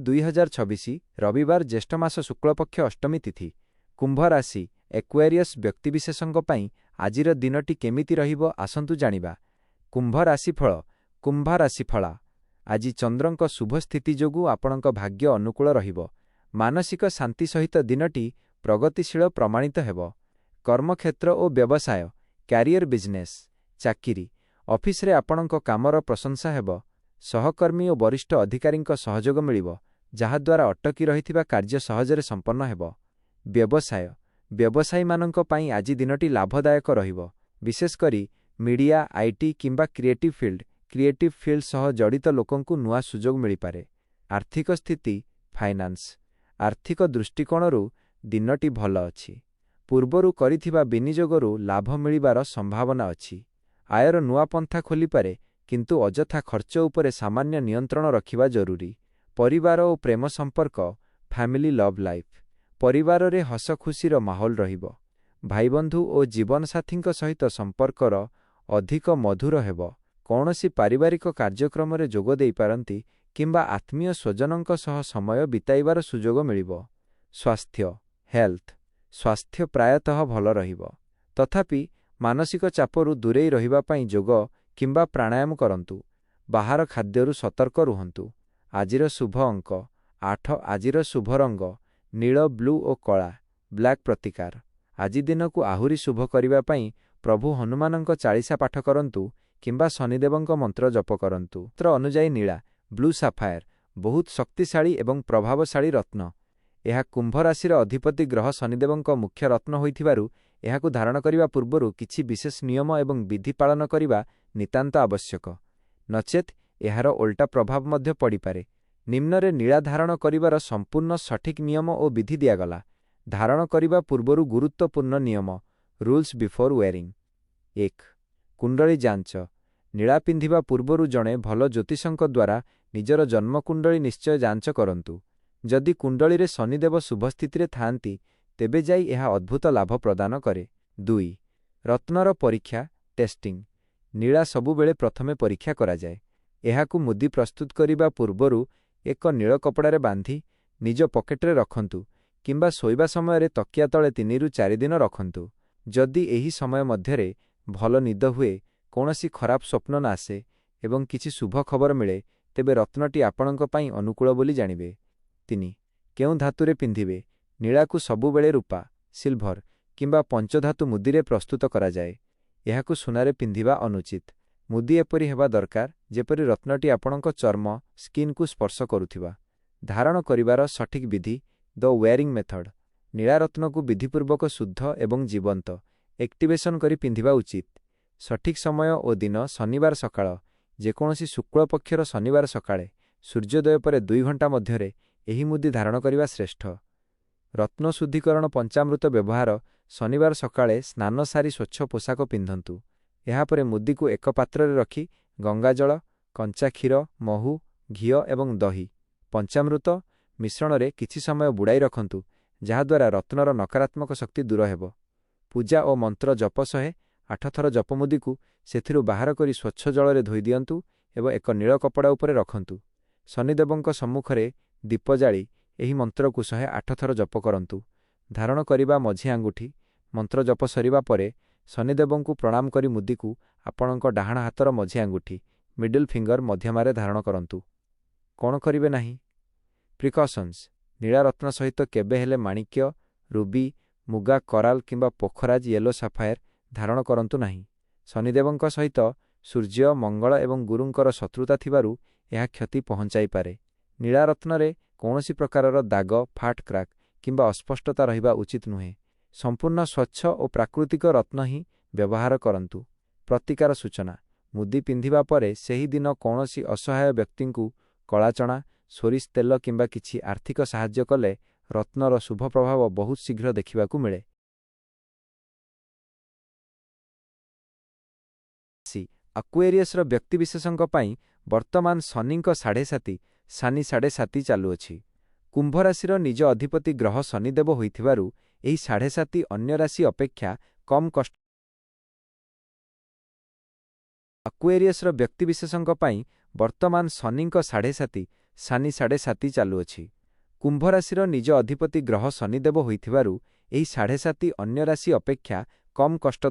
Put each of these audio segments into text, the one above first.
2026 रविवार ज्येष्ठ मास शुक्लपक्ष अष्टमी तिथि कुंभ राशि एक्वेरियस व्यक्तिविशेषଙ୍କ ପାଇଁ ଆଜିର ଦିନଟି କେମିତି ରହିବ ଆସନ୍ତୁ ଜାଣିବା। କୁମ୍ଭ ରାଶିଫଳ। କୁମ୍ଭ ରାଶିଫଳ ଆଜି ଚନ୍ଦ୍ରଙ୍କ ଶୁଭ ସ୍ଥିତି ଯୋଗୁଁ ଆପଣଙ୍କ ଭାଗ୍ୟ ଅନୁକୂଳ ରହିବ। ମାନସିକ ଶାନ୍ତି ସହିତ ଦିନଟି ପ୍ରଗତିଶୀଳ ପ୍ରମାଣିତ ହେବ। କର୍ମକ୍ଷେତ୍ର ଓ ବ୍ୟବସାୟ କ୍ୟାରିୟର ବିଜନେସ୍ ଚାକିରି ଅଫିସରେ ଆପଣଙ୍କ କାମର ପ୍ରଶଂସା ହେବ। ସହକର୍ମୀ ଓ ବରିଷ୍ଠ ଅଧିକାରୀଙ୍କ ସହଯୋଗ ମିଳିବ, ଯାହାଦ୍ୱାରା ଅଟକି ରହିଥିବା କାର୍ଯ୍ୟ ସହଜରେ ସମ୍ପନ୍ନ ହେବ। ବ୍ୟବସାୟ ବ୍ୟବସାୟୀମାନଙ୍କ ପାଇଁ ଆଜି ଦିନଟି ଲାଭଦାୟକ ରହିବ। ବିଶେଷକରି ମିଡିଆ, ଆଇଟି କିମ୍ବା କ୍ରିଏଟିଭ୍ ଫିଲ୍ଡ ସହ ଜଡ଼ିତ ଲୋକଙ୍କୁ ନୂଆ ସୁଯୋଗ ମିଳିପାରେ। ଆର୍ଥିକ ସ୍ଥିତି ଫାଇନାନ୍ସ ଆର୍ଥିକ ଦୃଷ୍ଟିକୋଣରୁ ଦିନଟି ଭଲ ଅଛି। ପୂର୍ବରୁ କରିଥିବା ବିନିଯୋଗରୁ ଲାଭ ମିଳିବାର ସମ୍ଭାବନା ଅଛି। ଆୟର ନୂଆ ପନ୍ଥା ଖୋଲିପାରେ, କିନ୍ତୁ ଅଯଥା ଖର୍ଚ୍ଚ ଉପରେ ସାମାନ୍ୟ ନିୟନ୍ତ୍ରଣ ରଖିବା ଜରୁରୀ। ପରିବାର ଓ ପ୍ରେମ ସମ୍ପର୍କ ଫ୍ୟାମିଲି ଲଭ୍ ଲାଇଫ୍ ପରିବାରରେ ହସଖୁସିର ମାହୋଲ ରହିବ। ଭାଇବନ୍ଧୁ ଓ ଜୀବନସାଥୀଙ୍କ ସହିତ ସମ୍ପର୍କର ଅଧିକ ମଧୁର ହେବ। କୌଣସି ପାରିବାରିକ କାର୍ଯ୍ୟକ୍ରମରେ ଯୋଗ ଦେଇପାରନ୍ତି କିମ୍ବା ଆତ୍ମୀୟ ସ୍ୱଜନଙ୍କ ସହ ସମୟ ବିତାଇବାର ସୁଯୋଗ ମିଳିବ। ସ୍ୱାସ୍ଥ୍ୟ ହେଲ୍ଥ ସ୍ୱାସ୍ଥ୍ୟ ପ୍ରାୟତଃ ଭଲ ରହିବ। ତଥାପି ମାନସିକ ଚାପରୁ ଦୂରେଇ ରହିବା ପାଇଁ ଯୋଗ କିମ୍ବା ପ୍ରାଣାୟାମ କରନ୍ତୁ। ବାହାର ଖାଦ୍ୟରୁ ସତର୍କ ରୁହନ୍ତୁ। ଆଜିର ଶୁଭ ଅଙ୍କ 8। ଆଜିର ଶୁଭ ରଙ୍ଗ ନୀଳ, ବ୍ଲୁ ଓ କଳା ବ୍ଲାକ୍ ପ୍ରତିକାର। ଆଜି ଦିନକୁ ଆହୁରି ଶୁଭ କରିବା ପାଇଁ ପ୍ରଭୁ ହନୁମାନଙ୍କ ଚାଳିଶା ପାଠ କରନ୍ତୁ କିମ୍ବା ଶନିଦେବଙ୍କ ମନ୍ତ୍ର ଜପ କରନ୍ତୁ। ମନ୍ତ୍ର ଅନୁଯାୟୀ ନୀଳା ବ୍ଲୁ ସାଫାୟାର ବହୁତ ଶକ୍ତିଶାଳୀ ଏବଂ ପ୍ରଭାବଶାଳୀ ରତ୍ନ। ଏହା କୁମ୍ଭ ରାଶିର ଅଧିପତି ଗ୍ରହ ଶନିଦେବଙ୍କ ମୁଖ୍ୟ ରତ୍ନ ହୋଇଥିବାରୁ ଏହାକୁ ଧାରଣ କରିବା ପୂର୍ବରୁ କିଛି ବିଶେଷ ନିୟମ ଏବଂ ବିଧି ପାଳନ କରିବା ନିତାନ୍ତ ଆବଶ୍ୟକ। ନଚେତ୍ ଏହାର ଓଲଟା ପ୍ରଭାବ ମଧ୍ୟ ପଡ଼ିପାରେ। ନିମ୍ନରେ ନୀଳା ଧାରଣ କରିବାର ସମ୍ପୂର୍ଣ୍ଣ ସଠିକ୍ ନିୟମ ଓ ବିଧି ଦିଆଗଲା। ଧାରଣ କରିବା ପୂର୍ବରୁ ଗୁରୁତ୍ୱପୂର୍ଣ୍ଣ ନିୟମ ରୁଲ୍ସ ବିଫୋର ୱେରିଂ। 1. କୁଣ୍ଡଳୀ ଯାଞ୍ଚ ନୀଳା ପିନ୍ଧିବା ପୂର୍ବରୁ ଜଣେ ଭଲ ଜ୍ୟୋତିଷଙ୍କ ଦ୍ୱାରା ନିଜର ଜନ୍ମକୁଣ୍ଡଳୀ ନିଶ୍ଚୟ ଯାଞ୍ଚ କରନ୍ତୁ। ଯଦି କୁଣ୍ଡଳୀରେ ଶନିଦେବ ଶୁଭସ୍ଥିତିରେ ଥାଆନ୍ତି, ତେବେ ଯାଇ ଏହା ଅଦ୍ଭୁତ ଲାଭ ପ୍ରଦାନ କରେ। 2. ରତ୍ନର ପରୀକ୍ଷା ଟେଷ୍ଟିଂ ନୀଳା ସବୁବେଳେ ପ୍ରଥମେ ପରୀକ୍ଷା କରାଯାଏ। ଏହାକୁ ମୁଦି ପ୍ରସ୍ତୁତ କରିବା ପୂର୍ବରୁ ଏକ ନୀଳ କପଡ଼ାରେ ବାନ୍ଧି ନିଜ ପକେଟରେ ରଖନ୍ତୁ କିମ୍ବା ଶୋଇବା ସମୟରେ ତକିଆ ତଳେ 3ରୁ 4 ଦିନ ରଖନ୍ତୁ। ଯଦି ଏହି ସମୟ ମଧ୍ୟରେ ଭଲ ନିଦ ହୁଏ, କୌଣସି ଖରାପ ସ୍ୱପ୍ନ ନ ଆସେ ଏବଂ କିଛି ଶୁଭ ଖବର ମିଳେ, ତେବେ ରତ୍ନଟି ଆପଣଙ୍କ ପାଇଁ ଅନୁକୂଳ ବୋଲି ଜାଣିବେ। 3. କେଉଁ ଧାତୁରେ ପିନ୍ଧିବେ ନୀଳାକୁ ସବୁବେଳେ ରୂପା, ସିଲଭର କିମ୍ବା ପଞ୍ଚଧାତୁ ମୁଦିରେ ପ୍ରସ୍ତୁତ କରାଯାଏ। ଏହାକୁ ସୁନାରେ ପିନ୍ଧିବା ଅନୁଚିତ। ମୁଦି ଏପରି ହେବା ଦରକାର ଯେପରି ରତ୍ନଟି ଆପଣଙ୍କ ଚର୍ମ ସ୍କିନ୍କୁ ସ୍ପର୍ଶ କରୁଥିବା। ଧାରଣ କରିବାର ସଠିକ୍ ବିଧି ଦ ୱେରିଂ ମେଥଡ଼ ନୀଳା ରତ୍ନକୁ ବିଧିପୂର୍ବକ ଶୁଦ୍ଧ ଏବଂ ଜୀବନ୍ତ ଏକ୍ଟିଭେସନ୍ କରି ପିନ୍ଧିବା ଉଚିତ। ସଠିକ୍ ସମୟ ଓ ଦିନ ଶନିବାର ସକାଳ ଯେକୌଣସି ଶୁକ୍ଳପକ୍ଷର ଶନିବାର ସକାଳେ ସୂର୍ଯ୍ୟୋଦୟ ପରେ 2 ଘଣ୍ଟା ମଧ୍ୟରେ ଏହି ମୁଦି ଧାରଣ କରିବା ଶ୍ରେଷ୍ଠ। ରତ୍ନ ଶୁଦ୍ଧିକରଣ ପଞ୍ଚାମୃତ ବ୍ୟବହାର ଶନିବାର ସକାଳେ ସ୍ନାନ ସାରି ସ୍ୱଚ୍ଛ ପୋଷାକ ପିନ୍ଧନ୍ତୁ। ଏହାପରେ ମୁଦିକୁ ଏକ ପାତ୍ରରେ ରଖି ଗଙ୍ଗାଜଳ, କଞ୍ଚା କ୍ଷୀର, ମହୁ, ଘିଅ ଏବଂ ଦହି ପଞ୍ଚାମୃତ ମିଶ୍ରଣରେ କିଛି ସମୟ ବୁଡ଼ାଇ ରଖନ୍ତୁ, ଯାହାଦ୍ୱାରା ରତ୍ନର ନକାରାତ୍ମକ ଶକ୍ତି ଦୂର ହେବ। ପୂଜା ଓ ମନ୍ତ୍ର ଜପ 108 ଥର ଜପମୁଦିକୁ ସେଥିରୁ ବାହାର କରି ସ୍ୱଚ୍ଛ ଜଳରେ ଧୋଇ ଦିଅନ୍ତୁ ଏବଂ ଏକ ନୀଳ କପଡ଼ା ଉପରେ ରଖନ୍ତୁ। ଶନିଦେବଙ୍କ ସମ୍ମୁଖରେ ଦୀପ ଜାଳି ଏହି ମନ୍ତ୍ରକୁ 108 ଥର ଜପ କରନ୍ତୁ। ଧାରଣ କରିବା ମଝି ଆଙ୍ଗୁଠି ମନ୍ତ୍ର ଜପ ସରିବା ପରେ ଶନିଦେବଙ୍କୁ ପ୍ରଣାମ କରି ମୁଦିକୁ ଆପଣଙ୍କ ଡାହାଣ ହାତର ମଝି ଆଙ୍ଗୁଠି ମିଡଲ୍ ଫିଙ୍ଗର ମଧ୍ୟମାରେ ଧାରଣ କରନ୍ତୁ। କ'ଣ କରିବେ ନାହିଁ? ପ୍ରିକସନ୍ସ ନୀଳା ରତ୍ନ ସହିତ କେବେ ହେଲେ ମାଣିକ୍ୟ, ରୁବି, ମୁଗା କରାଲ କିମ୍ବା ପୋଖରାଜ ୟେଲୋ ସାଫାୟାର ଧାରଣ କରନ୍ତୁ ନାହିଁ। ଶନିଦେବଙ୍କ ସହିତ ସୂର୍ଯ୍ୟ, ମଙ୍ଗଳ ଏବଂ ଗୁରୁଙ୍କର ଶତ୍ରୁତା ଥିବାରୁ ଏହା କ୍ଷତି ପହଞ୍ଚାଇପାରେ। ନୀଳା ରତ୍ନରେ କୌଣସି ପ୍ରକାରର ଦାଗ, ଫାଟ କ୍ରାକ୍ କିମ୍ବା ଅସ୍ପଷ୍ଟତା ରହିବା ଉଚିତ ନୁହେଁ। ସମ୍ପୂର୍ଣ୍ଣ ସ୍ୱଚ୍ଛ ଓ ପ୍ରାକୃତିକ ରତ୍ନ ହିଁ ବ୍ୟବହାର କରନ୍ତୁ। ପ୍ରତିକାର ସୂଚନା ମୁଦି ପିନ୍ଧିବା ପରେ ସେହି ଦିନ କୌଣସି ଅସହାୟ ବ୍ୟକ୍ତିଙ୍କୁ କଳାଚଣା, ସୋରିଷ ତେଲ କିମ୍ବା କିଛି ଆର୍ଥିକ ସାହାଯ୍ୟ କଲେ ରତ୍ନର ଶୁଭ ପ୍ରଭାବ ବହୁତ ଶୀଘ୍ର ଦେଖିବାକୁ ମିଳେ। ଆକ୍ୱେରିୟସର ବ୍ୟକ୍ତିବିଶେଷଙ୍କ ପାଇଁ ବର୍ତ୍ତମାନ ଶନିଙ୍କ 7.5 ସାନି 7.5 ଚାଲୁଅଛି। କୁମ୍ଭ ରାଶିର ନିଜ ଅଧିପତି ଗ୍ରହ ଶନିଦେବ ହୋଇଥିବାରୁ ଏହି 7.5 ଅନ୍ୟ ରାଶି ଅପେକ୍ଷା କମ୍ କଷ୍ଟ। ଆକ୍ୱେରିୟସର ବ୍ୟକ୍ତିବିଶେଷଙ୍କ ପାଇଁ ବର୍ତ୍ତମାନ ଶନିଙ୍କ 7.5 ସାନି 7.5 ଚାଲୁଅଛି। କୁମ୍ଭ ରାଶିର ନିଜ ଅଧିପତି ଗ୍ରହ ଶନିଦେବ ହୋଇଥିବାରୁ ଏହି 7.5 ଅନ୍ୟ ରାଶି ଅପେକ୍ଷା କମ୍ କଷ୍ଟ।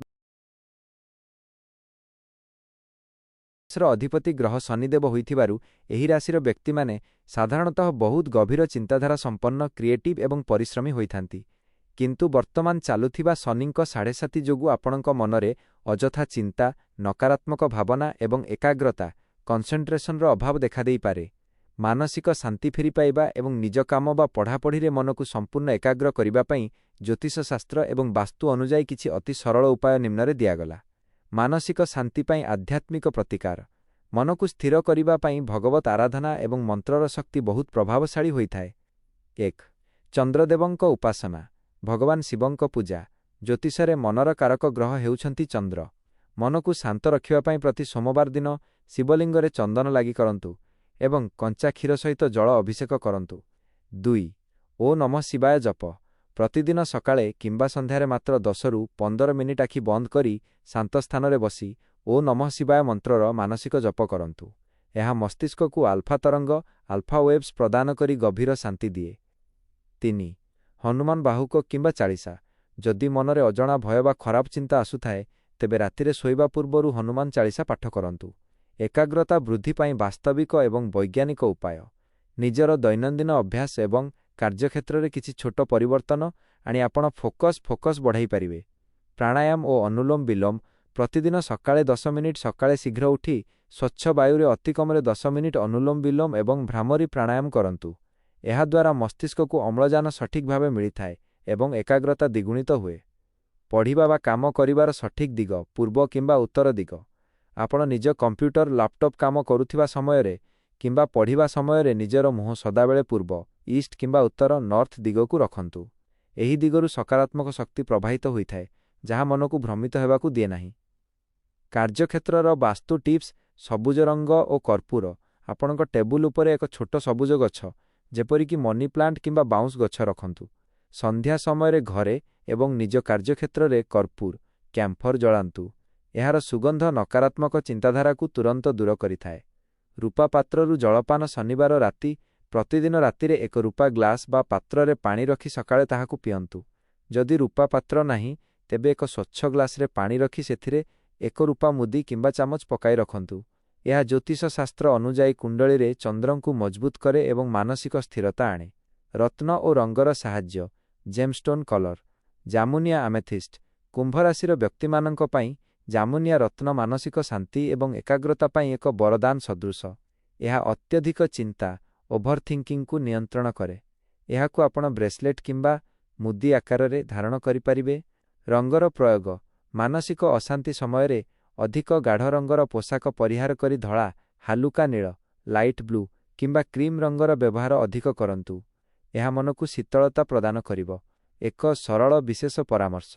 ଅଧିପତି ଗ୍ରହ ଶନିଦେବ ହୋଇଥିବାରୁ ଏହି ରାଶିର ବ୍ୟକ୍ତିମାନେ ସାଧାରଣତଃ ବହୁତ ଗଭୀର ଚିନ୍ତାଧାରା ସମ୍ପନ୍ନ, କ୍ରିଏଟିଭ୍ ଏବଂ ପରିଶ୍ରମୀ ହୋଇଥାନ୍ତି। କିନ୍ତୁ ବର୍ତ୍ତମାନ ଚାଲୁଥିବା ଶନିଙ୍କ 7.5 ଯୋଗୁଁ ଆପଣଙ୍କ ମନରେ ଅଯଥା ଚିନ୍ତା, ନକାରାତ୍ମକ ଭାବନା ଏବଂ ଏକାଗ୍ରତା କନସେଣ୍ଟ୍ରେସନର ଅଭାବ ଦେଖାଦେଇପାରେ। ମାନସିକ ଶାନ୍ତି ଫେରି ପାଇବା ଏବଂ ନିଜ କାମ ବା ପଢ଼ାପଢ଼ିରେ ମନକୁ ସମ୍ପୂର୍ଣ୍ଣ ଏକାଗ୍ର କରିବା ପାଇଁ ଜ୍ୟୋତିଷଶାସ୍ତ୍ର ଏବଂ ବାସ୍ତୁ ଅନୁଯାୟୀ କିଛି ଅତି ସରଳ ଉପାୟ ନିମ୍ନରେ ଦିଆଗଲା। ମାନସିକ ଶାନ୍ତି ପାଇଁ ଆଧ୍ୟାତ୍ମିକ ପ୍ରତିକାର। ମନକୁ ସ୍ଥିର କରିବା ପାଇଁ ଭଗବତ ଆରାଧନା ଏବଂ ମନ୍ତ୍ରର ଶକ୍ତି ବହୁତ ପ୍ରଭାବଶାଳୀ ହୋଇଥାଏ। 1. ଚନ୍ଦ୍ରଦେବଙ୍କ ଉପାସନା। ଭଗବାନ ଶିବଙ୍କ ପୂଜା। ଜ୍ୟୋତିଷରେ ମନର କାରକ ଗ୍ରହ ହେଉଛନ୍ତି ଚନ୍ଦ୍ର। ମନକୁ ଶାନ୍ତ ରଖିବା ପାଇଁ ପ୍ରତି ସୋମବାର ଦିନ ଶିବଲିଙ୍ଗରେ ଚନ୍ଦନ ଲାଗି କରନ୍ତୁ ଏବଂ କଞ୍ଚା କ୍ଷୀର ସହିତ ଜଳ ଅଭିଷେକ କରନ୍ତୁ। 2. ଓ ନମଃ ଶିବାୟ ଜପ। ପ୍ରତିଦିନ ସକାଳେ କିମ୍ବା ସନ୍ଧ୍ୟାରେ ମାତ୍ର 10ରୁ 15 ମିନିଟ୍ ଆଖି ବନ୍ଦ କରି ଶାନ୍ତ ସ୍ଥାନରେ ବସି ଓ ନମଃ ଶିବାୟ ମନ୍ତ୍ରର ମାନସିକ ଜପ କରନ୍ତୁ। ଏହା ମସ୍ତିଷ୍କକୁ ଆଲଫା ତରଙ୍ଗ ଆଲଫା ୱେଭ୍ସ ପ୍ରଦାନ କରି ଗଭୀର ଶାନ୍ତି ଦିଏ। 3. ହନୁମାନ ବାହୁକ କିମ୍ବା ଚାଳିଶା। ଯଦି ମନରେ ଅଜଣା ଭୟ ବା ଖରାପ ଚିନ୍ତା ଆସୁଥାଏ, ତେବେ ରାତିରେ ଶୋଇବା ପୂର୍ବରୁ ହନୁମାନ ଚାଳିଶା ପାଠ କରନ୍ତୁ। ଏକାଗ୍ରତା ବୃଦ୍ଧି ପାଇଁ ବାସ୍ତବିକ ଏବଂ ବୈଜ୍ଞାନିକ ଉପାୟ। ନିଜର ଦୈନନ୍ଦିନ ଅଭ୍ୟାସ ଏବଂ କାର୍ଯ୍ୟକ୍ଷେତ୍ରରେ କିଛି ଛୋଟ ପରିବର୍ତ୍ତନ ଆଣି ଆପଣ ଫୋକସ୍ ବଢ଼ାଇ ପାରିବେ। ପ୍ରାଣାୟାମ ଓ ଅନୁଲୋମ ବିଲୋମ। ପ୍ରତିଦିନ ସକାଳେ 10 ମିନିଟ୍ ସକାଳେ ଶୀଘ୍ର ଉଠି ସ୍ୱଚ୍ଛ ବାୟୁରେ ଅତିକମରେ 10 ମିନିଟ୍ ଅନୁଲୋମ ବିଲୋମ ଏବଂ ଭ୍ରାମରୀ ପ୍ରାଣାୟାମ କରନ୍ତୁ। ଏହାଦ୍ୱାରା ମସ୍ତିଷ୍କକୁ ଅମ୍ଳଜାନ ସଠିକ୍ ଭାବେ ମିଳିଥାଏ ଏବଂ ଏକାଗ୍ରତା ଦ୍ୱିଗୁଣିତ ହୁଏ। ପଢ଼ିବା ବା କାମ କରିବାର ସଠିକ୍ ଦିଗ, ପୂର୍ବ କିମ୍ବା ଉତ୍ତର ଦିଗ। ଆପଣ ନିଜ କମ୍ପ୍ୟୁଟର, ଲାପଟପ୍ କାମ କରୁଥିବା ସମୟରେ କିମ୍ବା ପଢ଼ିବା ସମୟରେ ନିଜର ମୁହଁ ସଦାବେଳେ ପୂର୍ବ, ଇଷ୍ଟ କିମ୍ବା ଉତ୍ତର, ନର୍ଥ ଦିଗକୁ ରଖନ୍ତୁ। ଏହି ଦିଗରୁ ସକାରାତ୍ମକ ଶକ୍ତି ପ୍ରବାହିତ ହୋଇଥାଏ, ଯାହା ମନକୁ ଭ୍ରମିତ ହେବାକୁ ଦିଏ ନାହିଁ। କାର୍ଯ୍ୟକ୍ଷେତ୍ରର ବାସ୍ତୁ ଟିପ୍ସ। ସବୁଜ ରଙ୍ଗ ଓ କର୍ପୂର। ଆପଣଙ୍କ ଟେବୁଲ ଉପରେ ଏକ ଛୋଟ ସବୁଜ ଗଛ, ଯେପରିକି ମନି ପ୍ଲାଣ୍ଟ କିମ୍ବା ବାଉଁଶ ଗଛ ରଖନ୍ତୁ। ସନ୍ଧ୍ୟା ସମୟରେ ଘରେ ଏବଂ ନିଜ କାର୍ଯ୍ୟକ୍ଷେତ୍ରରେ କର୍ପୂର, କ୍ୟାମ୍ଫର ଜଳାନ୍ତୁ। ଏହାର ସୁଗନ୍ଧ ନକାରାତ୍ମକ ଚିନ୍ତାଧାରାକୁ ତୁରନ୍ତ ଦୂର କରିଥାଏ। ରୂପା ପାତ୍ରରୁ ଜଳପାନ। ଶନିବାର ରାତି। ପ୍ରତିଦିନ ରାତିରେ ଏକ ରୂପା ଗ୍ଲାସ ବା ପାତ୍ରରେ ପାଣି ରଖି ସକାଳେ ତାହାକୁ ପିଅନ୍ତୁ। ଯଦି ରୂପା ପାତ୍ର ନାହିଁ, ତେବେ ଏକ ସ୍ୱଚ୍ଛ ଗ୍ଲାସରେ ପାଣି ରଖି ସେଥିରେ ଏକ ରୂପା ମୁଦି କିମ୍ବା ଚାମଚ ପକାଇ ରଖନ୍ତୁ। ଏହା ଜ୍ୟୋତିଷ ଶାସ୍ତ୍ର ଅନୁଯାୟୀ କୁଣ୍ଡଳୀରେ ଚନ୍ଦ୍ରଙ୍କୁ ମଜବୁତ କରେ ଏବଂ ମାନସିକ ସ୍ଥିରତା ଆଣେ। ରତ୍ନ ଓ ରଙ୍ଗର ସାହାଯ୍ୟ। Gemstone colour. ଜାମୁନିଆ ଆମେଥିଷ୍ଟ। କୁମ୍ଭ ରାଶିର ବ୍ୟକ୍ତିମାନଙ୍କ ପାଇଁ ଜାମୁନିଆ ରତ୍ନ ମାନସିକ ଶାନ୍ତି ଏବଂ ଏକାଗ୍ରତା ପାଇଁ ଏକ ବରଦାନ ସଦୃଶ। ଏହା ଅତ୍ୟଧିକ ଚିନ୍ତା, ଓଭରଥିଙ୍କିଂକୁ ନିୟନ୍ତ୍ରଣ କରେ। ଏହାକୁ ଆପଣ ବ୍ରେସଲେଟ୍ କିମ୍ବା ମୁଦି ଆକାରରେ ଧାରଣ କରିପାରିବେ। ରଙ୍ଗର ପ୍ରୟୋଗ। ମାନସିକ ଅଶାନ୍ତି ସମୟରେ ଅଧିକ ଗାଢ଼ ରଙ୍ଗର ପୋଷାକ ପରିହାର କରି ଧଳା, ହାଲୁକା ନୀଳ, ଲାଇଟ୍ ବ୍ଲୁ କିମ୍ବା କ୍ରିମ୍ ରଙ୍ଗର ବ୍ୟବହାର ଅଧିକ କରନ୍ତୁ। ଏହା ମନକୁ ଶୀତଳତା ପ୍ରଦାନ କରିବ। ଏକ ସରଳ ବିଶେଷ ପରାମର୍ଶ।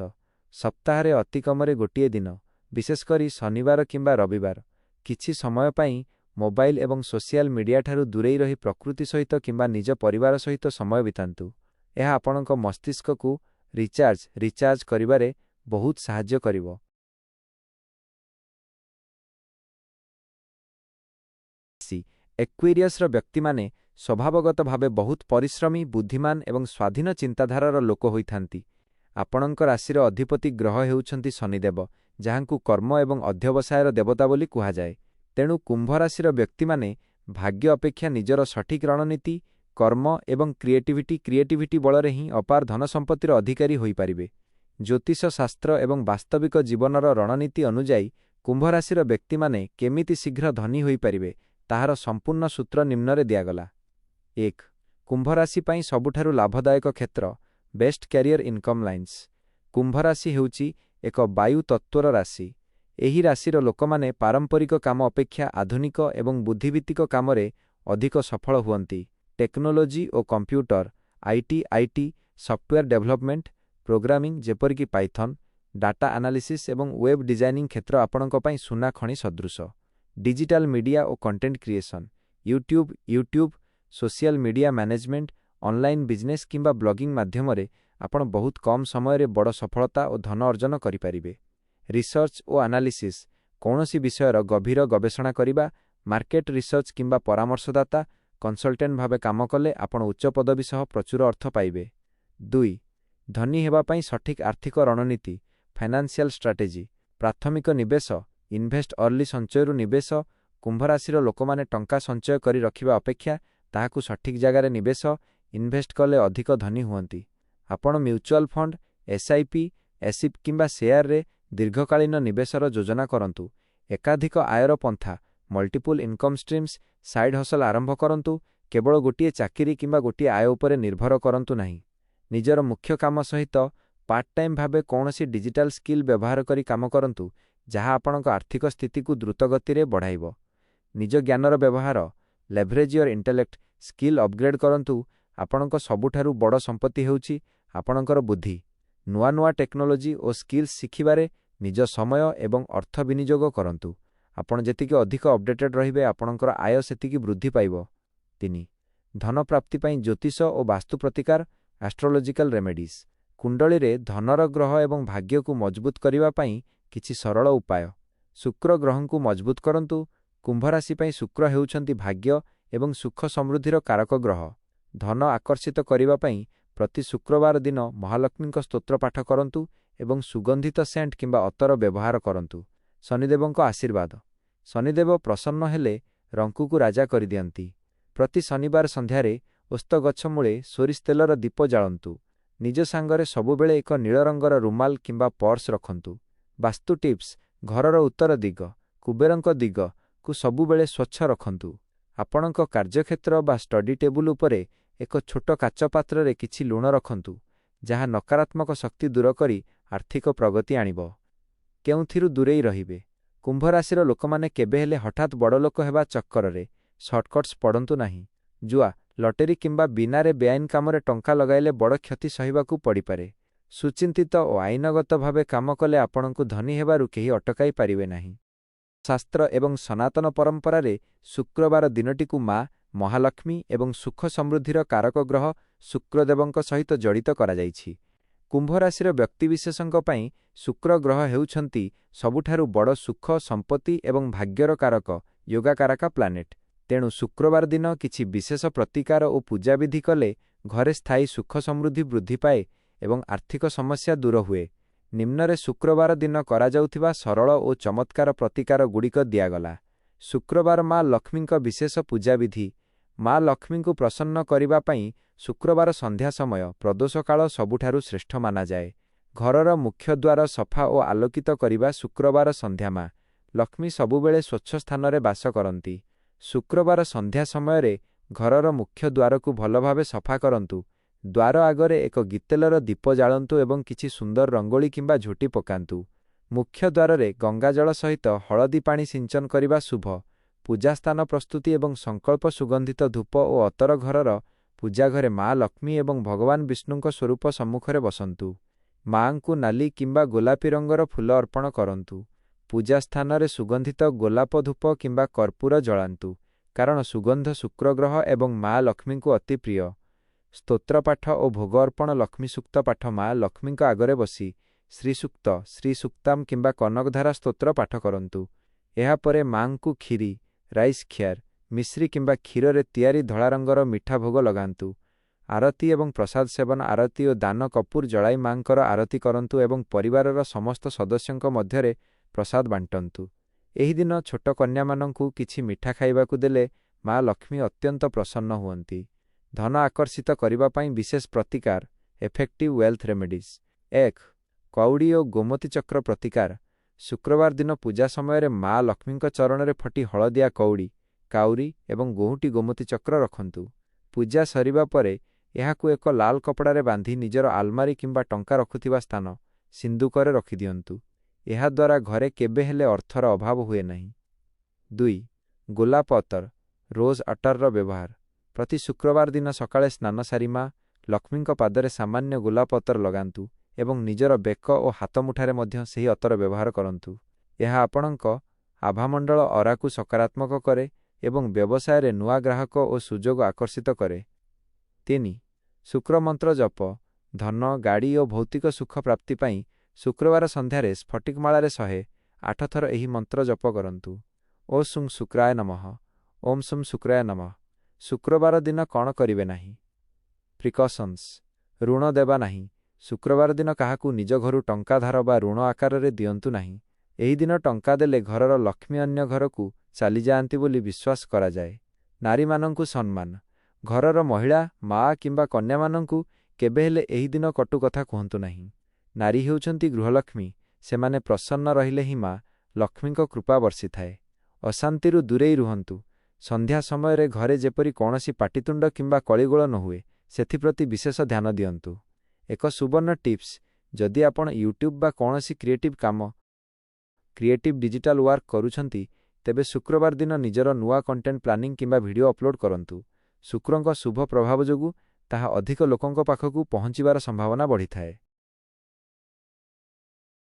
ସପ୍ତାହରେ ଅତିକମରେ ଗୋଟିଏ ଦିନ, ବିଶେଷ କରି ଶନିବାର କିମ୍ବା ରବିବାର, କିଛି ସମୟ ପାଇଁ ମୋବାଇଲ ଏବଂ ସୋସିଆଲ ମିଡିଆଠାରୁ ଦୂରେଇ ରହି ପ୍ରକୃତି ସହିତ କିମ୍ବା ନିଜ ପରିବାର ସହିତ ସମୟ ବିତାନ୍ତୁ। ଏହା ଆପଣଙ୍କ ମସ୍ତିଷ୍କକୁ ରିଚାର୍ଜ କରିବାରେ ବହୁତ ସାହାଯ୍ୟ କରିବ। ଏକ୍ୱେରିୟସର ବ୍ୟକ୍ତିମାନେ ସ୍ୱଭାବଗତ ଭାବେ ବହୁତ ପରିଶ୍ରମୀ, ବୁଦ୍ଧିମାନ ଏବଂ ସ୍ୱାଧୀନ ଚିନ୍ତାଧାରାର ଲୋକ ହୋଇଥାନ୍ତି। ଆପଣଙ୍କ ରାଶିର ଅଧିପତି ଗ୍ରହ ହେଉଛନ୍ତି ଶନିଦେବ, ଯାହାଙ୍କୁ କର୍ମ ଏବଂ ଅଧ୍ୟବସାୟର ଦେବତା ବୋଲି କୁହାଯାଏ। ତେଣୁ କୁମ୍ଭ ରାଶିର ବ୍ୟକ୍ତିମାନେ ଭାଗ୍ୟ ଅପେକ୍ଷା ନିଜର ସଠିକ୍ ରଣନୀତି, କର୍ମ ଏବଂ କ୍ରିଏଟିଭିଟି ବଳରେ ହିଁ ଅପାର ଧନ ସମ୍ପତ୍ତିର ଅଧିକାରୀ ହୋଇପାରିବେ। ଜ୍ୟୋତିଷ ଶାସ୍ତ୍ର ଏବଂ ବାସ୍ତବିକ ଜୀବନର ରଣନୀତି ଅନୁଯାୟୀ କୁମ୍ଭ ରାଶିର ବ୍ୟକ୍ତିମାନେ କେମିତି ଶୀଘ୍ର ଧନୀ ହୋଇପାରିବେ, ତାହାର ସମ୍ପୂର୍ଣ୍ଣ ସୂତ୍ର ନିମ୍ନରେ ଦିଆଗଲା। 1. କୁମ୍ଭ ରାଶି ପାଇଁ ସବୁଠାରୁ ଲାଭଦାୟକ କ୍ଷେତ୍ର। Best career income lines. କୁମ୍ଭ ରାଶି ହେଉଛି ଏକ ବାୟୁ ତତ୍ତ୍ୱର ରାଶି। ଏହି ରାଶିର ଲୋକମାନେ ପାରମ୍ପରିକ କାମ ଅପେକ୍ଷା ଆଧୁନିକ ଏବଂ ବୁଦ୍ଧିଭିତ୍ତିକ କାମରେ ଅଧିକ ସଫଳ ହୁଅନ୍ତି। ଟେକ୍ନୋଲୋଜି ଓ computer, IT, software development, programming ଯେପରିକି ପାଇଥନ୍, ଡାଟା ଆନାଲିସିସ୍ ଏବଂ ୱେବ୍ ଡିଜାଇନିଂ କ୍ଷେତ୍ର ଆପଣଙ୍କ ପାଇଁ ସୁନା ଖଣି ସଦୃଶ। ଡିଜିଟାଲ ମିଡିଆ ଓ content creation. YouTube, social media management, online business କିମ୍ବା ବ୍ଲଗିଂ ମାଧ୍ୟମରେ ଆପଣ ବହୁତ କମ୍ ସମୟରେ ବଡ଼ ସଫଳତା ଓ ଧନ ଅର୍ଜନ କରିପାରିବେ। ରିସର୍ଚ୍ଚ ଓ ଆନାଲିସିସ୍। କୌଣସି ବିଷୟର ଗଭୀର ଗବେଷଣା କରିବା, ମାର୍କେଟ ରିସର୍ଚ୍ଚ କିମ୍ବା ପରାମର୍ଶଦାତା, କନସଲଟେଣ୍ଟ ଭାବେ କାମ କଲେ ଆପଣ ଉଚ୍ଚ ପଦବୀ ସହ ପ୍ରଚୁର ଅର୍ଥ ପାଇବେ। 2. ଧନୀ ହେବା ପାଇଁ ସଠିକ୍ ଆର୍ଥିକ ରଣନୀତି ଫାଇନାନ୍ସିଆଲ ଷ୍ଟ୍ରାଟେଜି। ପ୍ରାଥମିକ ନିବେଶ ଇନଭେଷ୍ଟ ଅର୍ଲି ସଞ୍ଚୟରୁ ନିବେଶ କୁମ୍ଭ ରାଶିର ଲୋକମାନେ ଟଙ୍କା ସଞ୍ଚୟ କରି ରଖିବା ଅପେକ୍ଷା ତାହାକୁ ସଠିକ୍ ଜାଗାରେ ନିବେଶ ଇନଭେଷ୍ଟ କଲେ ଅଧିକ ଧନୀ ହୁଅନ୍ତି। ଆପଣ ମ୍ୟୁଚୁଆଲ ଫଣ୍ଡ SIP ଏସିପ୍ କିମ୍ବା ସେୟାରରେ ଦୀର୍ଘକାଳୀନ ନିବେଶର ଯୋଜନା କରନ୍ତୁ। ଏକାଧିକ ଆୟର ପନ୍ଥା ମଲ୍ଟିପୁଲ୍ ଇନକମ୍ ଷ୍ଟ୍ରିମ୍ସ ସାଇଡ୍ ହସଲ ଆରମ୍ଭ କରନ୍ତୁ। କେବଳ ଗୋଟିଏ ଚାକିରି କିମ୍ବା ଗୋଟିଏ ଆୟ ଉପରେ ନିର୍ଭର କରନ୍ତୁ ନାହିଁ। ନିଜର ମୁଖ୍ୟ କାମ ସହିତ ପାର୍ଟ ଟାଇମ୍ ଭାବେ କୌଣସି ଡିଜିଟାଲ ସ୍କିଲ୍ ବ୍ୟବହାର କରି କାମ କରନ୍ତୁ ଯାହା ଆପଣଙ୍କ ଆର୍ଥିକ ସ୍ଥିତିକୁ ଦ୍ରୁତଗତିରେ ବଢ଼ାଇବ। ନିଜ ଜ୍ଞାନର ବ୍ୟବହାର ଲେଭରେଜ୍ ୟୋର ଇଣ୍ଟେଲେକ୍ଟ ସ୍କିଲ୍ ଅପଗ୍ରେଡ୍ କରନ୍ତୁ। ଆପଣଙ୍କ ସବୁଠାରୁ ବଡ଼ ସମ୍ପତ୍ତି ହେଉଛି ଆପଣଙ୍କର ବୁଦ୍ଧି। ନୂଆ ନୂଆ ଟେକ୍ନୋଲୋଜି ଓ ସ୍କିଲ୍ସ ଶିଖିବାରେ ନିଜ ସମୟ ଏବଂ ଅର୍ଥ ବିନିଯୋଗ କରନ୍ତୁ। ଆପଣ ଯେତିକି ଅଧିକ ଅପଡେଟେଡ୍ ରହିବେ ଆପଣଙ୍କର ଆୟ ସେତିକି ବୃଦ୍ଧି ପାଇବ। 3. ଧନ ପ୍ରାପ୍ତି ପାଇଁ ଜ୍ୟୋତିଷ ଓ ବାସ୍ତୁ ପ୍ରତିକାର ଆଷ୍ଟ୍ରୋଲୋଜିକାଲ ରେମେଡିଜ୍। କୁଣ୍ଡଳୀରେ ଧନର ଗ୍ରହ ଏବଂ ଭାଗ୍ୟକୁ ମଜବୁତ କରିବା ପାଇଁ କିଛି ସରଳ ଉପାୟ। ଶୁକ୍ର ଗ୍ରହଙ୍କୁ ମଜବୁତ କରନ୍ତୁ। କୁମ୍ଭ ରାଶି ପାଇଁ ଶୁକ୍ର ହେଉଛନ୍ତି ଭାଗ୍ୟ ଏବଂ ସୁଖ ସମୃଦ୍ଧିର କାରକ ଗ୍ରହ। ଧନ ଆକର୍ଷିତ କରିବା ପାଇଁ ପ୍ରତି ଶୁକ୍ରବାର ଦିନ ମହାଲକ୍ଷ୍ମୀଙ୍କ ସ୍ତୋତ୍ର ପାଠ କରନ୍ତୁ ଏବଂ ସୁଗନ୍ଧିତ ସେଣ୍ଟ କିମ୍ବା ଅତର ବ୍ୟବହାର କରନ୍ତୁ। ଶନିଦେବଙ୍କ ଆଶୀର୍ବାଦ। ଶନିଦେବ ପ୍ରସନ୍ନ ହେଲେ ରଙ୍କୁକୁ ରାଜା କରିଦିଅନ୍ତି। ପ୍ରତି ଶନିବାର ସନ୍ଧ୍ୟାରେ ଓସ୍ତ ଗଛ ମୂଳେ ସୋରିଷ ତେଲର ଦୀପ ଜାଳନ୍ତୁ। ନିଜ ସାଙ୍ଗରେ ସବୁବେଳେ ଏକ ନୀଳ ରଙ୍ଗର ରୁମାଲ କିମ୍ବା ପର୍ସ ରଖନ୍ତୁ। ବାସ୍ତୁ ଟିପ୍ସ ଘରର ଉତ୍ତର ଦିଗ କୁବେରଙ୍କ ଦିଗକୁ ସବୁବେଳେ ସ୍ୱଚ୍ଛ ରଖନ୍ତୁ। ଆପଣଙ୍କ କାର୍ଯ୍ୟକ୍ଷେତ୍ର ବା ଷ୍ଟଡି ଟେବୁଲ ଉପରେ ଏକ ଛୋଟ କାଚ ପାତ୍ରରେ କିଛି ଲୁଣ ରଖନ୍ତୁ ଯାହା ନକାରାତ୍ମକ ଶକ୍ତି ଦୂର କରି ଆର୍ଥିକ ପ୍ରଗତି ଆଣିବ। କେଉଁଥିରୁ ଦୂରେଇ ରହିବେ? କୁମ୍ଭ ରାଶିର ଲୋକମାନେ କେବେ ହେଲେ ହଠାତ୍ ବଡ଼ଲୋକ ହେବା ଚକ୍କରରେ ସର୍ଟକଟ୍ସ ପଡ଼ନ୍ତୁ ନାହିଁ। ଜୁଆ ଲଟେରୀ କିମ୍ବା ବିନାରେ ବେଆଇନ କାମରେ ଟଙ୍କା ଲଗାଇଲେ ବଡ଼ କ୍ଷତି ସହିବାକୁ ପଡ଼ିପାରେ। ସୁଚିନ୍ତିତ ଓ ଆଇନଗତ ଭାବେ କାମ କଲେ ଆପଣଙ୍କୁ ଧନୀ ହେବାରୁ କେହି ଅଟକାଇ ପାରିବେ ନାହିଁ। ଶାସ୍ତ୍ର ଏବଂ ସନାତନ ପରମ୍ପରାରେ ଶୁକ୍ରବାର ଦିନଟିକୁ ମା ମହାଲକ୍ଷ୍ମୀ ଏବଂ ସୁଖ ସମୃଦ୍ଧିର କାରକ ଗ୍ରହ ଶୁକ୍ରଦେବଙ୍କ ସହିତ ଜଡ଼ିତ କରାଯାଇଛି। କୁମ୍ଭ ରାଶିର ବ୍ୟକ୍ତିବିଶେଷଙ୍କ ପାଇଁ ଶୁକ୍ର ଗ୍ରହ ହେଉଛନ୍ତି ସବୁଠାରୁ ବଡ଼ ସୁଖ ସମ୍ପତ୍ତି ଏବଂ ଭାଗ୍ୟର କାରକ ଯୋଗାକାରକା ପ୍ଲାନେଟ୍। ତେଣୁ ଶୁକ୍ରବାର ଦିନ କିଛି ବିଶେଷ ପ୍ରତିକାର ଓ ପୂଜାବିଧି କଲେ ଘରେ ସ୍ଥାୟୀ ସୁଖ ସମୃଦ୍ଧି ବୃଦ୍ଧି ପାଏ ଏବଂ ଆର୍ଥିକ ସମସ୍ୟା ଦୂର ହୁଏ। ନିମ୍ନରେ ଶୁକ୍ରବାର ଦିନ କରାଯାଉଥିବା ସରଳ ଓ ଚମତ୍କାର ପ୍ରତିକାର ଗୁଡ଼ିକ ଦିଆଗଲା। ଶୁକ୍ରବାର ମା ଲକ୍ଷ୍ମୀଙ୍କ ବିଶେଷ ପୂଜାବିଧି। ମା ଲକ୍ଷ୍ମୀଙ୍କୁ ପ୍ରସନ୍ନ କରିବା ପାଇଁ ଶୁକ୍ରବାର ସନ୍ଧ୍ୟା ସମୟ ପ୍ରଦୋଷକାଳ ସବୁଠାରୁ ଶ୍ରେଷ୍ଠ ମାନାଯାଏ। ଘରର ମୁଖ୍ୟ ଦ୍ୱାର ସଫା ଓ ଆଲୋକିତ କରିବା ଶୁକ୍ରବାର ସନ୍ଧ୍ୟା ମା ଲକ୍ଷ୍ମୀ ସବୁବେଳେ ସ୍ୱଚ୍ଛ ସ୍ଥାନରେ ବାସ କରନ୍ତି। ଶୁକ୍ରବାର ସନ୍ଧ୍ୟା ସମୟରେ ଘରର ମୁଖ୍ୟ ଦ୍ୱାରକୁ ଭଲ ଭାବେ ସଫା କରନ୍ତୁ। ଦ୍ୱାର ଆଗରେ ଏକ ଗିତେଲର ଦୀପ ଜାଳନ୍ତୁ ଏବଂ କିଛି ସୁନ୍ଦର ରଙ୍ଗୋଳି କିମ୍ବା ଝୋଟି ପକାନ୍ତୁ। ମୁଖ୍ୟ ଦ୍ୱାରରେ ଗଙ୍ଗାଜଳ ସହିତ ହଳଦୀ ପାଣି ସିଞ୍ଚନ କରିବା ଶୁଭ। ପୂଜାସ୍ଥାନ ପ୍ରସ୍ତୁତି ଏବଂ ସଂକଳ୍ପ ସୁଗନ୍ଧିତ ଧୂପ ଓ ଅତର ଘରର ପୂଜାଘରେ ମା ଲକ୍ଷ୍ମୀ ଏବଂ ଭଗବାନ ବିଷ୍ଣୁଙ୍କ ସ୍ୱରୂପ ସମ୍ମୁଖରେ ବସନ୍ତୁ। ମାଙ୍କୁ ନାଲି କିମ୍ବା ଗୋଲାପୀ ରଙ୍ଗର ଫୁଲ ଅର୍ପଣ କରନ୍ତୁ। ପୂଜା ସ୍ଥାନରେ ସୁଗନ୍ଧିତ ଗୋଲାପ ଧୂପ କିମ୍ବା କର୍ପୂର ଜଳାନ୍ତୁ କାରଣ ସୁଗନ୍ଧ ଶୁକ୍ରଗ୍ରହ ଏବଂ ମା ଲକ୍ଷ୍ମୀଙ୍କୁ ଅତି ପ୍ରିୟ। ସ୍ତୋତ୍ରପାଠ ଓ ଭୋଗ ଅର୍ପଣ ଲକ୍ଷ୍ମୀ ସୂକ୍ତ ପାଠ ମା ଲକ୍ଷ୍ମୀଙ୍କ ଆଗରେ ବସି ଶ୍ରୀସୂକ୍ତ ଶ୍ରୀସୂକ୍ତାମ କିମ୍ବା କନକଧାରା ସ୍ତୋତ୍ର ପାଠ କରନ୍ତୁ। ଏହାପରେ ମାଙ୍କୁ କ୍ଷୀରି ରାଇସ୍ ଖିଆର ମିଶ୍ରି କିମ୍ବା କ୍ଷୀରରେ ତିଆରି ଧଳା ରଙ୍ଗର ମିଠା ଭୋଗ ଲଗାନ୍ତୁ। ଆରତି ଏବଂ ପ୍ରସାଦ ସେବନ ଆରତି ଓ ଦାନ କପୁର ଜଳାଇ ମାଙ୍କର ଆରତି କରନ୍ତୁ ଏବଂ ପରିବାରର ସମସ୍ତ ସଦସ୍ୟଙ୍କ ମଧ୍ୟରେ ପ୍ରସାଦ ବାଣ୍ଟନ୍ତୁ। ଏହି ଦିନ ଛୋଟ କନ୍ୟାମାନଙ୍କୁ କିଛି ମିଠା ଖାଇବାକୁ ଦେଲେ ମା ଲକ୍ଷ୍ମୀ ଅତ୍ୟନ୍ତ ପ୍ରସନ୍ନ ହୁଅନ୍ତି। ଧନ ଆକର୍ଷିତ କରିବା ପାଇଁ ବିଶେଷ ପ୍ରତିକାର ଏଫେକ୍ଟିଭ୍ ୱେଲ୍ଥ ରେମେଡିଜ୍। 1. କଉଡ଼ି ଓ ଗୋମତୀ ଚକ୍ର ପ୍ରତିକାର। ଶୁକ୍ରବାର ଦିନ ପୂଜା ସମୟରେ ମା ଲକ୍ଷ୍ମୀଙ୍କ ଚରଣରେ ଫଟି ହଳଦିଆ କଉଡ଼ି କାଉରୀ ଏବଂ ଗୋହୁଟି ଗୋମତୀ ଚକ୍ର ରଖନ୍ତୁ। ପୂଜା ସରିବା ପରେ ଏହାକୁ ଏକ ଲାଲ କପଡ଼ାରେ ବାନ୍ଧି ନିଜର ଆଲମାରୀ କିମ୍ବା ଟଙ୍କା ରଖୁଥିବା ସ୍ଥାନ ସିନ୍ଦୁକରେ ରଖିଦିଅନ୍ତୁ। ଏହାଦ୍ୱାରା ଘରେ କେବେ ହେଲେ ଅର୍ଥର ଅଭାବ ହୁଏ ନାହିଁ। 2. ଗୋଲାପ ଅତର ରୋଜ୍ ଅଟରର ବ୍ୟବହାର। ପ୍ରତି ଶୁକ୍ରବାର ଦିନ ସକାଳେ ସ୍ନାନ ସାରି ମା ଲକ୍ଷ୍ମୀଙ୍କ ପାଦରେ ସାମାନ୍ୟ ଗୋଲାପ ଅତର ଲଗାନ୍ତୁ ଏବଂ ନିଜର ବେକ ଓ ହାତ ମୁଠାରେ ମଧ୍ୟ ସେହି ଅତର ବ୍ୟବହାର କରନ୍ତୁ। ଏହା ଆପଣଙ୍କ ଆଭାମଣ୍ଡଳ ଅରାକୁ ସକାରାତ୍ମକ କରେ ଏବଂ ବ୍ୟବସାୟରେ ନୂଆ ଗ୍ରାହକ ଓ ସୁଯୋଗ ଆକର୍ଷିତ କରେ। 3. ଶୁକ୍ର ମନ୍ତ୍ର ଜପ ଧନ ଗାଡ଼ି ଓ ଭୌତିକ ସୁଖ ପ୍ରାପ୍ତି ପାଇଁ ଶୁକ୍ରବାର ସନ୍ଧ୍ୟାରେ ସ୍ଫଟିକମାଳାରେ 108 ଥର ଏହି ମନ୍ତ୍ର ଜପ କରନ୍ତୁ। ଓ ସୁଂ ଶୁକ୍ରାୟ ନମଃ ଓମ୍ ସୁଂ ଶୁକ୍ରାୟ ନମଃ। ଶୁକ୍ରବାର ଦିନ କ'ଣ କରିବେ ନାହିଁ? ପ୍ରିକସନ୍ସ। ଋଣ ଦେବା ନାହିଁ। ଶୁକ୍ରବାର ଦିନ କାହାକୁ ନିଜ ଘରୁ ଟଙ୍କା ଧାର ବା ଋଣ ଆକାରରେ ଦିଅନ୍ତୁ ନାହିଁ। ଏହି ଦିନ ଟଙ୍କା ଦେଲେ ଘରର ଲକ୍ଷ୍ମୀ ଅନ୍ୟ ଘରକୁ ଚାଲିଯାଆନ୍ତି ବୋଲି ବିଶ୍ୱାସ କରାଯାଏ। ନାରୀମାନଙ୍କୁ ସମ୍ମାନ। ଘରର ମହିଳା, ମା କିମ୍ବା କନ୍ୟାମାନଙ୍କୁ କେବେ ହେଲେ ଏହି ଦିନ କଟୁ କଥା କୁହନ୍ତୁ ନାହିଁ। ନାରୀ ହେଉଛନ୍ତି ଗୃହଲକ୍ଷ୍ମୀ। ସେମାନେ ପ୍ରସନ୍ନ ରହିଲେ ହିଁ ମା ଲକ୍ଷ୍ମୀଙ୍କ କୃପା ବର୍ଷିଥାଏ। ଅଶାନ୍ତିରୁ ଦୂରେଇ ରୁହନ୍ତୁ। ସନ୍ଧ୍ୟା ସମୟରେ ଘରେ ଯେପରି କୌଣସି ପାଟିତୁଣ୍ଡ କିମ୍ବା କଳିଗୋଳ ନ ହୁଏ, ସେଥିପ୍ରତି ବିଶେଷ ଧ୍ୟାନ ଦିଅନ୍ତୁ। ଏକ ସୁବର୍ଣ୍ଣ ଟିପ୍ସ, ଯଦି ଆପଣ ୟୁଟ୍ୟୁବ୍ ବା କୌଣସି କ୍ରିଏଟିଭ୍ ଡିଜିଟାଲ ୱାର୍କ କରୁଛନ୍ତି, ତେବେ ଶୁକ୍ରବାର ଦିନ ନିଜର ନୂଆ କଣ୍ଟେଣ୍ଟ ପ୍ଲାନିଂ କିମ୍ବା ଭିଡ଼ିଓ ଅପଲୋଡ୍ କରନ୍ତୁ। ଶୁକ୍ରଙ୍କ ଶୁଭ ପ୍ରଭାବ ଯୋଗୁଁ ତାହା ଅଧିକ ଲୋକଙ୍କ ପାଖକୁ ପହଞ୍ଚିବାର ସମ୍ଭାବନା ବଢ଼ିଥାଏ।